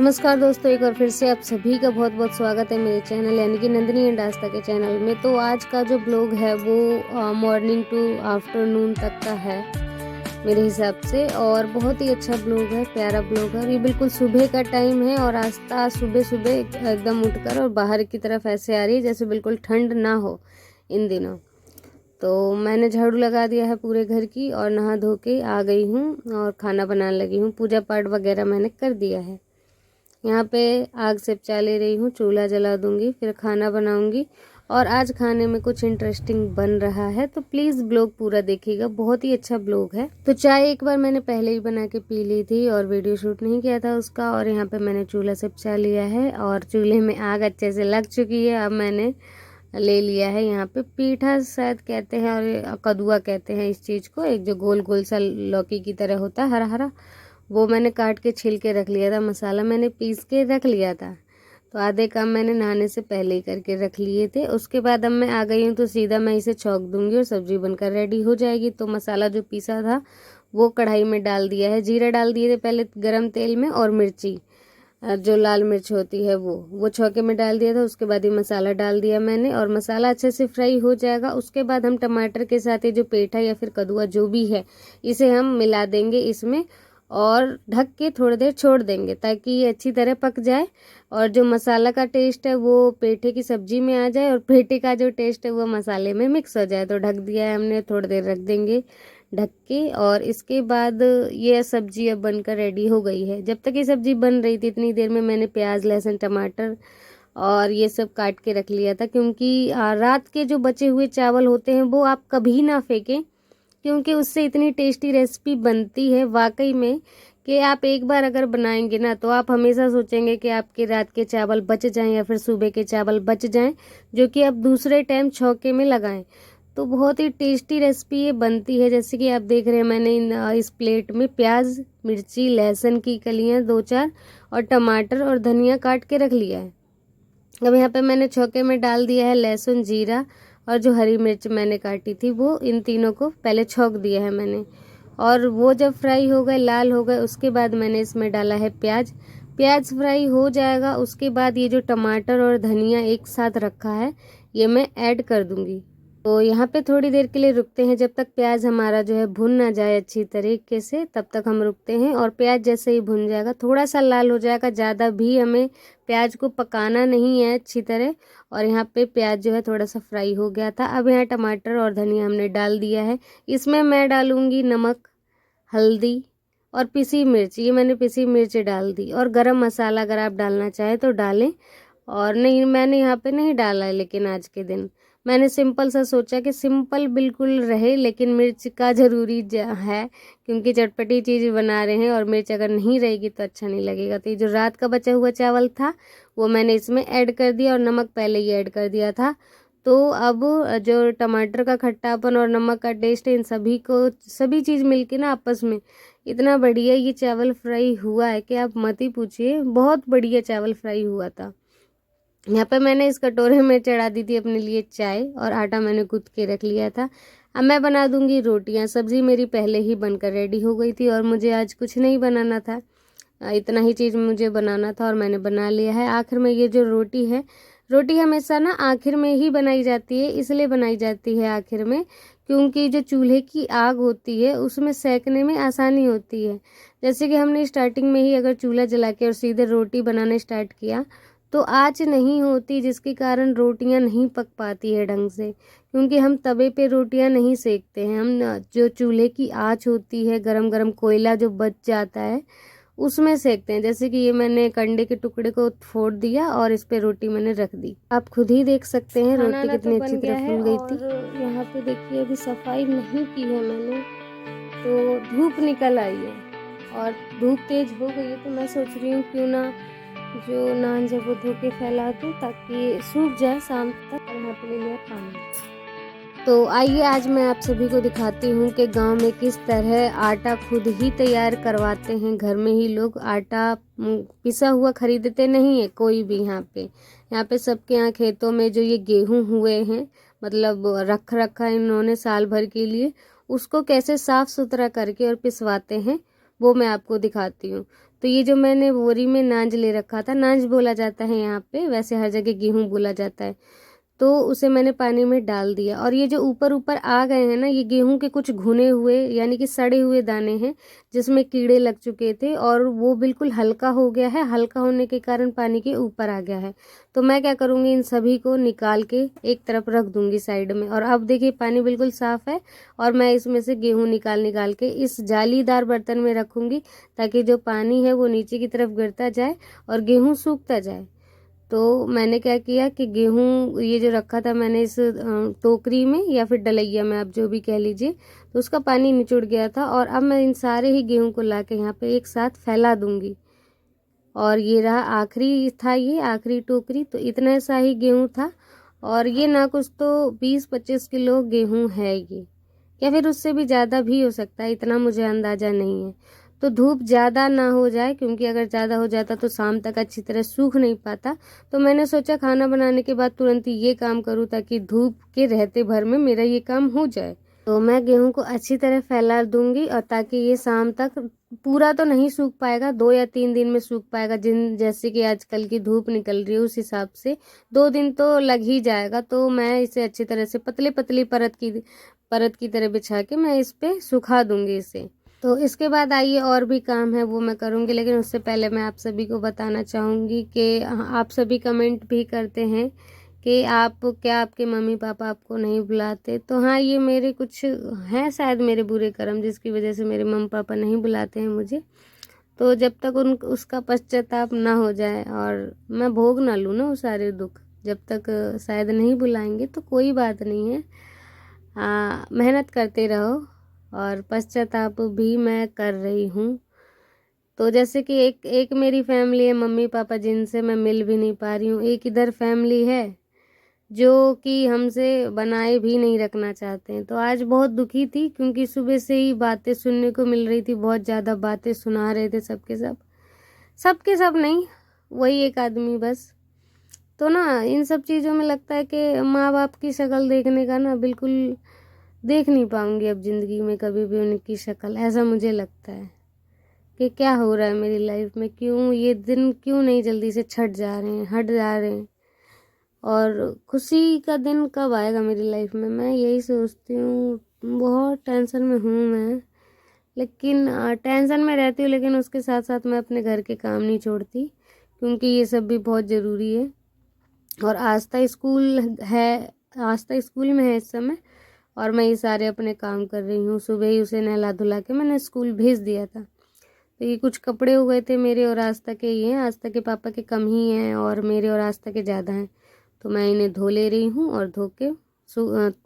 नमस्कार दोस्तों, एक बार फिर से आप सभी का बहुत बहुत स्वागत है मेरे चैनल यानी कि नंदिनी एंड आस्था के चैनल में। तो आज का जो ब्लॉग है वो मॉर्निंग टू आफ्टरनून तक का है मेरे हिसाब से, और बहुत ही अच्छा ब्लॉग है, प्यारा ब्लॉग है। ये बिल्कुल सुबह का टाइम है और आस्था सुबह सुबह एकदम उठकर और बाहर की तरफ ऐसे आ रही है जैसे बिल्कुल ठंड ना हो इन दिनों। तो मैंने झाड़ू लगा दिया है पूरे घर की और नहा धो के आ गई हूँ और खाना बनाने लगी हूँ। पूजा पाठ वगैरह मैंने कर दिया है। यहाँ पे आग सिपचा ले रही हूँ, चूल्हा जला दूंगी, फिर खाना बनाऊंगी। और आज खाने में कुछ इंटरेस्टिंग बन रहा है, तो प्लीज़ ब्लॉग पूरा देखिएगा, बहुत ही अच्छा ब्लॉग है। तो चाय एक बार मैंने पहले ही बना के पी ली थी और वीडियो शूट नहीं किया था उसका। और यहाँ पे मैंने चूल्हा सिपचा लिया है और चूल्हे में आग अच्छे से लग चुकी है। अब मैंने ले लिया है यहाँ पे पीठा शायद कहते हैं और कदुआ कहते हैं इस चीज़ को, एक जो गोल गोल सा लौकी की तरह होता है हरा हरा, वो मैंने काट के छिल के रख लिया था। मसाला मैंने पीस के रख लिया था, तो आधे काम मैंने नहाने से पहले ही करके रख लिए थे। उसके बाद अब मैं आ गई हूँ तो सीधा मैं इसे छौंक दूंगी और सब्जी बनकर रेडी हो जाएगी। तो मसाला जो पीसा था वो कढ़ाई में डाल दिया है, जीरा डाल दिए थे पहले गरम तेल में, और मिर्ची जो लाल मिर्च होती है वो छौके में डाल दिया था। उसके बाद ये मसाला डाल दिया मैंने और मसाला अच्छे से फ्राई हो जाएगा। उसके बाद हम टमाटर के साथ ये जो पेठा या फिर कदुआ जो भी है इसे हम मिला देंगे इसमें और ढक के थोड़ी देर छोड़ देंगे ताकि ये अच्छी तरह पक जाए और जो मसाला का टेस्ट है वो पेठे की सब्जी में आ जाए और पेठे का जो टेस्ट है वो मसाले में मिक्स हो जाए। तो ढक दिया है हमने, थोड़ी देर रख देंगे ढक के। और इसके बाद ये सब्जी अब बनकर रेडी हो गई है। जब तक ये सब्जी बन रही थी इतनी देर में मैंने प्याज लहसुन टमाटर और ये सब काट के रख लिया था, क्योंकि रात के जो बचे हुए चावल होते हैं वो आप कभी ना फेंकें, क्योंकि उससे इतनी टेस्टी रेसिपी बनती है वाकई में कि आप एक बार अगर बनाएंगे ना तो आप हमेशा सोचेंगे कि आपके रात के चावल बच जाएं या फिर सुबह के चावल बच जाएं, जो कि आप दूसरे टाइम छौके में लगाएं। तो बहुत ही टेस्टी रेसिपी ये बनती है। जैसे कि आप देख रहे हैं मैंने इस प्लेट में प्याज मिर्ची लहसुन की कलियां 2-4 और टमाटर और धनिया काट के रख लिया है। अब यहाँ पे मैंने छौके में डाल दिया है लहसुन जीरा और जो हरी मिर्च मैंने काटी थी वो, इन तीनों को पहले छौंक दिया है मैंने। और वो जब फ्राई हो गए लाल हो गए उसके बाद मैंने इसमें डाला है प्याज। प्याज फ्राई हो जाएगा उसके बाद ये जो टमाटर और धनिया एक साथ रखा है ये मैं ऐड कर दूंगी। तो यहाँ पे थोड़ी देर के लिए रुकते हैं, जब तक प्याज हमारा जो है भुन ना जाए अच्छी तरीके से तब तक हम रुकते हैं। और प्याज जैसे ही भुन जाएगा थोड़ा सा लाल हो जाएगा, ज़्यादा भी हमें प्याज को पकाना नहीं है अच्छी तरह। और यहाँ पे प्याज जो है थोड़ा सा फ्राई हो गया था। अब यहाँ टमाटर और धनिया हमने डाल दिया है। इसमें मैं डालूंगी नमक हल्दी और पिसी मिर्च, ये मैंने पिसी मिर्च डाल दी। और गरम मसाला अगर आप डालना चाहें तो डालें, और नहीं मैंने यहाँ पे नहीं डाला है। लेकिन आज के दिन मैंने सिंपल सा सोचा कि सिंपल बिल्कुल रहे, लेकिन मिर्च का ज़रूरी है क्योंकि चटपटी चीज़ बना रहे हैं और मिर्च अगर नहीं रहेगी तो अच्छा नहीं लगेगा। तो ये जो रात का बचा हुआ चावल था वो मैंने इसमें ऐड कर दिया और नमक पहले ही ऐड कर दिया था। तो अब जो टमाटर का खट्टापन और नमक का टेस्ट है इन सभी को, सभी चीज़ मिलके ना आपस में इतना बढ़िया ये चावल फ्राई हुआ है कि आप मत ही पूछिए, बहुत बढ़िया चावल फ्राई हुआ था। यहाँ पे मैंने इस कटोरे में चढ़ा दी थी अपने लिए चाय और आटा मैंने गूंथ के रख लिया था। अब मैं बना दूंगी रोटियाँ। सब्जी मेरी पहले ही बनकर रेडी हो गई थी और मुझे आज कुछ नहीं बनाना था, इतना ही चीज़ मुझे बनाना था और मैंने बना लिया है। आखिर में ये जो रोटी है, रोटी हमेशा ना आखिर में ही बनाई जाती है, इसलिए बनाई जाती है आखिर में क्योंकि जो चूल्हे की आग होती है उसमें सेकने में आसानी होती है। जैसे कि हमने स्टार्टिंग में ही अगर चूल्हा जला के और सीधे रोटी बनाना स्टार्ट किया तो आँच नहीं होती, जिसके कारण रोटियां नहीं पक पाती है ढंग से, क्योंकि हम तवे पे रोटियां नहीं सेकते हैं। हम जो चूल्हे की आँच होती है, गरम गरम कोयला जो बच जाता है उसमें सेकते हैं। जैसे कि ये मैंने कंडे के टुकड़े को फोड़ दिया और इस पे रोटी मैंने रख दी। आप खुद ही देख सकते हैं रोटी कितनी अच्छी तरह फूल गई थी। यहाँ पे देखिए अभी सफाई नहीं की है मैंने, तो धूप निकल आई है और धूप तेज हो गई है। तो मैं सोच रही हूँ क्यों ना जो नान जब वो धो के फैला दूँ ताकि सूख जाए शाम तक। और यहाँ पे ले लिया पानी। तो आइए आज मैं आप सभी को दिखाती हूँ कि गांव में किस तरह आटा खुद ही तैयार करवाते हैं। घर में ही लोग आटा पिसा हुआ खरीदते नहीं है कोई भी। यहाँ पे सबके यहाँ खेतों में जो ये गेहूं हुए हैं, मतलब रख रखा है इन्होंने साल भर के लिए, उसको कैसे साफ सुथरा करके और पिसवाते हैं वो मैं आपको दिखाती हूँ। तो ये जो मैंने बोरी में नाज ले रखा था, नाज बोला जाता है यहाँ पे, वैसे हर जगह गेहूँ बोला जाता है, तो उसे मैंने पानी में डाल दिया। और ये जो ऊपर ऊपर आ गए हैं ना, ये गेहूं के कुछ घुने हुए यानी कि सड़े हुए दाने हैं जिसमें कीड़े लग चुके थे, और वो बिल्कुल हल्का हो गया है। हल्का होने के कारण पानी के ऊपर आ गया है। तो मैं क्या करूँगी, इन सभी को निकाल के एक तरफ रख दूंगी साइड में। और अब देखिए पानी बिल्कुल साफ़ है, और मैं इसमें से गेहूँ निकाल निकाल के इस जालीदार बर्तन में रखूँगी, ताकि जो पानी है वो नीचे की तरफ गिरता जाए और गेहूँ सूखता जाए। तो मैंने क्या किया कि गेहूँ ये जो रखा था मैंने इस टोकरी में या फिर डलैया में, आप जो भी कह लीजिए, तो उसका पानी निचुड़ गया था। और अब मैं इन सारे ही गेहूँ को ला के यहाँ पे एक साथ फैला दूंगी। और ये रहा आखिरी था, ये आखिरी टोकरी। तो इतना सा ही गेहूँ था, और ये ना कुछ तो 20-25 किलो गेहूँ है ये, या फिर उससे भी ज़्यादा भी हो सकता है, इतना मुझे अंदाज़ा नहीं है। तो धूप ज़्यादा ना हो जाए, क्योंकि अगर ज़्यादा हो जाता तो शाम तक अच्छी तरह सूख नहीं पाता। तो मैंने सोचा खाना बनाने के बाद तुरंत ही ये काम करूँ, ताकि धूप के रहते भर में मेरा ये काम हो जाए। तो मैं गेहूं को अच्छी तरह फैला दूंगी, और ताकि ये शाम तक, पूरा तो नहीं सूख पाएगा, 2 या 3 दिन में सूख पाएगा, जिन जैसे कि आजकल की धूप निकल रही है उस हिसाब से 2 दिन तो लग ही जाएगा। तो मैं इसे अच्छी तरह से पतली पतली परत की तरह बिछा के मैं इस पे सुखा दूंगी इसे। तो इसके बाद आइए और भी काम है वो मैं करूँगी, लेकिन उससे पहले मैं आप सभी को बताना चाहूँगी कि आप सभी कमेंट भी करते हैं कि आप क्या, आपके मम्मी पापा आपको नहीं बुलाते। तो हाँ, ये मेरे कुछ हैं शायद मेरे बुरे कर्म, जिसकी वजह से मेरे मम्मी पापा नहीं बुलाते हैं मुझे। तो जब तक उसका पश्चाताप ना हो जाए और मैं भोग ना लूँ ना वो सारे दुख, जब तक शायद नहीं बुलाएंगे, तो कोई बात नहीं है। मेहनत करते रहो, और पश्चाताप भी मैं कर रही हूँ। तो जैसे कि एक मेरी फैमिली है, मम्मी पापा, जिनसे मैं मिल भी नहीं पा रही हूँ। एक इधर फैमिली है जो कि हमसे बनाए भी नहीं रखना चाहते हैं। तो आज बहुत दुखी थी, क्योंकि सुबह से ही बातें सुनने को मिल रही थी, बहुत ज़्यादा बातें सुना रहे थे सबके सब नहीं, वही एक आदमी बस। तो ना इन सब चीज़ों में लगता है कि माँ बाप की शक्ल देखने का ना, बिल्कुल देख नहीं पाऊंगी अब ज़िंदगी में कभी भी उनकी शक्ल, ऐसा मुझे लगता है कि क्या हो रहा है मेरी लाइफ में, क्यों ये दिन क्यों नहीं जल्दी से छट जा रहे हैं, हट जा रहे हैं। और खुशी का दिन कब आएगा मेरी लाइफ में, मैं यही सोचती हूँ। बहुत टेंशन में हूँ मैं, लेकिन टेंशन में रहती हूँ, लेकिन उसके साथ साथ मैं अपने घर के काम नहीं छोड़ती, क्योंकि ये सब भी बहुत ज़रूरी है। और आस्था स्कूल में है इस समय, और मैं ये सारे अपने काम कर रही हूँ। सुबह ही उसे नहला धुला के मैंने स्कूल भेज दिया था। तो ये कुछ कपड़े हो गए थे मेरे और आस्था के, ये हैं आस्था के पापा के कम ही हैं, और मेरे और आस्था के ज़्यादा हैं। तो मैं इन्हें धो ले रही हूँ, और धो के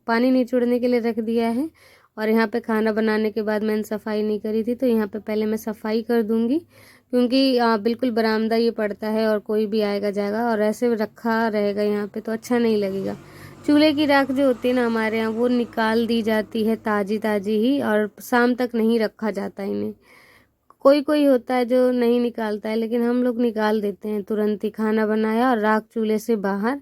पानी निचोड़ने के लिए रख दिया है। और यहाँ पे खाना बनाने के बाद मैंने सफाई नहीं करी थी, तो यहाँ पे पहले मैं सफाई कर दूँगी, क्योंकि बिल्कुल बरामदा ये पड़ता है, और कोई भी आएगा जाएगा और ऐसे रखा रहेगा यहाँ पे तो अच्छा नहीं लगेगा। चूल्हे की राख जो होती है ना हमारे यहाँ, वो निकाल दी जाती है ताज़ी ताज़ी ही, और शाम तक नहीं रखा जाता इन्हें। कोई कोई होता है जो नहीं निकालता है, लेकिन हम लोग निकाल देते हैं तुरंत ही। खाना बनाया और राख चूल्हे से बाहर,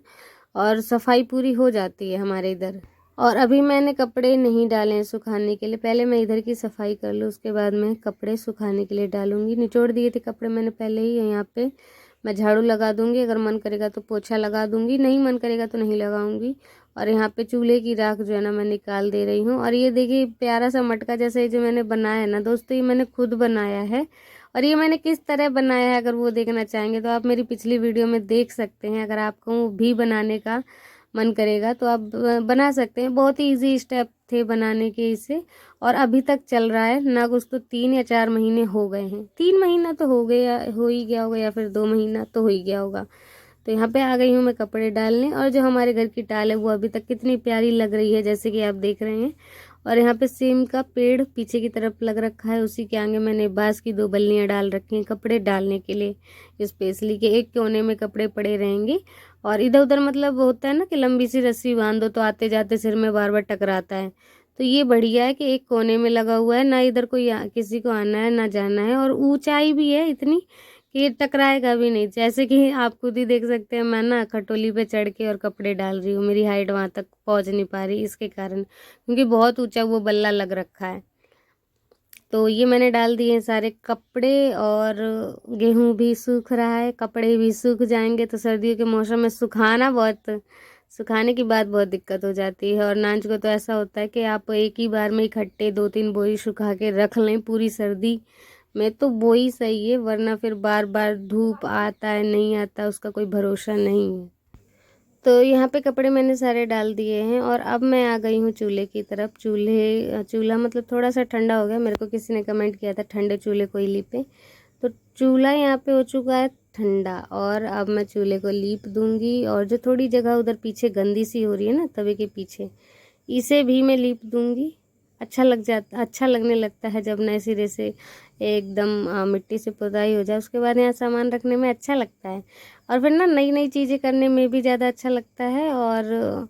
और सफाई पूरी हो जाती है हमारे इधर। और अभी मैंने कपड़े नहीं डाले हैं सुखाने के लिए, पहले मैं इधर की सफाई कर लूँ, उसके बाद मैं कपड़े सुखाने के लिए डालूंगी। निचोड़ दिए थे कपड़े मैंने पहले ही। यहाँ पे मैं झाड़ू लगा दूंगी, अगर मन करेगा तो पोछा लगा दूंगी, नहीं मन करेगा तो नहीं लगाऊंगी। और यहाँ पे चूल्हे की राख जो है ना मैं निकाल दे रही हूँ। और ये देखिए प्यारा सा मटका जैसा ये जो मैंने बनाया है ना दोस्तों, ये मैंने खुद बनाया है। और ये मैंने किस तरह बनाया है, अगर वो देखना चाहेंगे तो आप मेरी पिछली वीडियो में देख सकते हैं। अगर आपको भी बनाने का मन करेगा तो आप बना सकते हैं। बहुत ही इजी स्टेप थे बनाने के इसे, और अभी तक चल रहा है ना। कुछ तो 3 या 4 महीने हो गए हैं, 3 महीना तो हो ही गया होगा, या फिर 2 महीना तो हो ही गया होगा। तो यहाँ पे आ गई हूँ मैं कपड़े डालने। और जो हमारे घर की टाल है वो अभी तक कितनी प्यारी लग रही है, जैसे कि आप देख रहे हैं। और यहाँ पे सेम का पेड़ पीछे की तरफ लग रखा है, उसी के आगे मैंने बांस की 2 बल्लियाँ डाल रखी हैं कपड़े डालने के लिए स्पेशली, कि एक कोने में कपड़े पड़े रहेंगे। और इधर उधर मतलब होता है ना कि लंबी सी रस्सी बांध दो तो आते जाते सिर में बार बार टकराता है। तो ये बढ़िया है कि एक कोने में लगा हुआ है, ना इधर कोई किसी को आना है ना जाना है। और ऊंचाई भी है इतनी कि ये टकराएगा भी नहीं। जैसे कि आप खुद ही देख सकते हैं, मैं ना खटोली पे चढ़ के और कपड़े डाल रही हूँ, मेरी हाइट वहाँ तक पहुँच नहीं पा रही इसके कारण, क्योंकि बहुत ऊंचा वो बल्ला लग रखा है। तो ये मैंने डाल दिए सारे कपड़े, और गेहूं भी सूख रहा है, कपड़े भी सूख जाएंगे। तो सर्दियों के मौसम में सुखाने की बात बहुत दिक्कत हो जाती है। और नांज को तो ऐसा होता है कि आप एक ही बार में इकट्ठे 2-3 बोरी सुखा के रख लें पूरी सर्दी में, तो वो ही सही है, वरना फिर बार बार धूप आता है नहीं आता उसका कोई भरोसा नहीं है। तो यहाँ पे कपड़े मैंने सारे डाल दिए हैं, और अब मैं आ गई हूँ चूल्हे की तरफ। चूल्हा मतलब थोड़ा सा ठंडा हो गया, मेरे को किसी ने कमेंट किया था ठंडे चूल्हे को ही लीपे, तो चूल्हा यहाँ पे हो चुका है ठंडा, और अब मैं चूल्हे को लीप दूंगी। और जो थोड़ी जगह उधर पीछे गंदी सी हो रही है ना तवे के पीछे, इसे भी मैं लीप दूंगी। अच्छा लगने लगता है जब नए सिरे से एकदम मिट्टी से पुताई हो जाए, उसके बाद यहाँ सामान रखने में अच्छा लगता है, और फिर ना नई नई चीज़ें करने में भी ज़्यादा अच्छा लगता है। और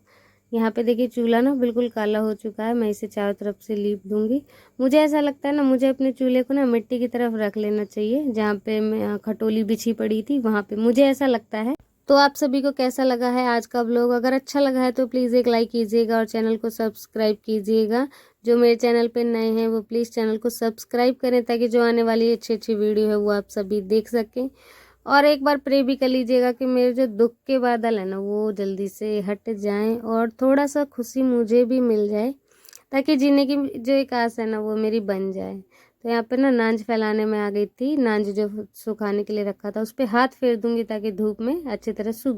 यहाँ पे देखिए चूल्हा ना बिल्कुल काला हो चुका है, मैं इसे चारों तरफ से लीप दूंगी। मुझे ऐसा लगता है ना, मुझे अपने चूल्हे को ना मिट्टी की तरफ रख लेना चाहिए, जहाँ पे मैं खटोली बिछी पड़ी थी वहाँ पे, मुझे ऐसा लगता है। तो आप सभी को कैसा लगा है आज का व्लॉग? अगर अच्छा लगा है तो प्लीज़ एक लाइक कीजिएगा और चैनल को सब्सक्राइब कीजिएगा। जो मेरे चैनल पे नए हैं वो प्लीज़ चैनल को सब्सक्राइब करें, ताकि जो आने वाली अच्छी अच्छी वीडियो है वो आप सभी देख सकें। और एक बार प्रे भी कर लीजिएगा कि मेरे जो दुख के बादल है ना वो जल्दी से हट जाएं, और थोड़ा सा खुशी मुझे भी मिल जाए, ताकि जीने की जो एक आस है ना वो मेरी बन जाए। तो यहाँ पे ना नांज फैलाने में आ गई थी, नांज जो सुखाने के लिए रखा था उस पर हाथ फेर दूंगी ताकि धूप में अच्छी तरह सूख